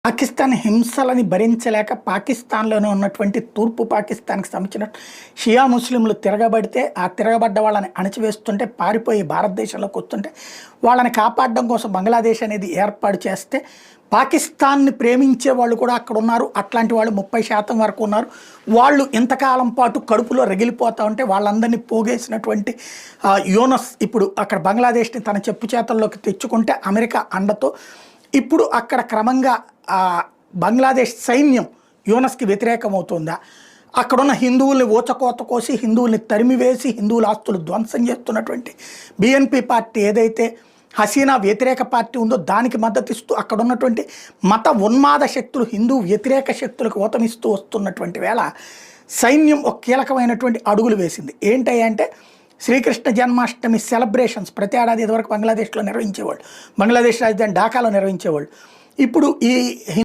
పాకిస్తాన్ హింసలని భరించలేక పాకిస్తాన్‌లోనే ఉన్నటువంటి తూర్పు పాకిస్తాన్‌కి సంబంధించిన షియా ముస్లింలు తిరగబడితే, ఆ తిరగబడ్డ వాళ్ళని అణచివేస్తుంటే, పారిపోయి భారతదేశంలోకి వస్తుంటే, వాళ్ళని కాపాడడం కోసం బంగ్లాదేశ్ అనేది ఏర్పాటు చేస్తే, పాకిస్తాన్‌ని ప్రేమించే వాళ్ళు కూడా అక్కడున్నారు. అట్లాంటి వాళ్ళు 30% వరకు ఉన్నారు. వాళ్ళు ఇంతకాలం పాటు కడుపులో రగిలిపోతా ఉంటే వాళ్ళందరినీ పోగేసినటువంటి యూనస్ ఇప్పుడు అక్కడ బంగ్లాదేశ్‌ని తన చెప్పు చేతల్లోకి తెచ్చుకుంటే అమెరికా అండతో ఇప్పుడు అక్కడ క్రమంగా బంగ్లాదేశ్ సైన్యం యూనస్కి వ్యతిరేకమవుతుందా, అక్కడున్న హిందువుల్ని ఊచకోత కోసి హిందువుల్ని తరిమివేసి హిందువుల ఆస్తులు ధ్వంసం చేస్తున్నటువంటి బిఎన్పి పార్టీ ఏదైతే హసీనా వ్యతిరేక పార్టీ ఉందో దానికి మద్దతిస్తూ అక్కడ ఉన్నటువంటి మత ఉన్మాద శక్తులు హిందూ వ్యతిరేక శక్తులకు ఓతమిస్తూ వస్తున్నటువంటి వేళ సైన్యం ఒక కీలకమైనటువంటి అడుగులు వేసింది. ఏంటంటే శ్రీకృష్ణ జన్మాష్టమి సెలబ్రేషన్స్ ప్రతి ఏడాది ఇదివరకు బంగ్లాదేశ్లో నిర్వహించేవాళ్ళు, బంగ్లాదేశ్ రాజధాని ఢాకాలో నిర్వహించేవాళ్ళు. ఇప్పుడు ఈ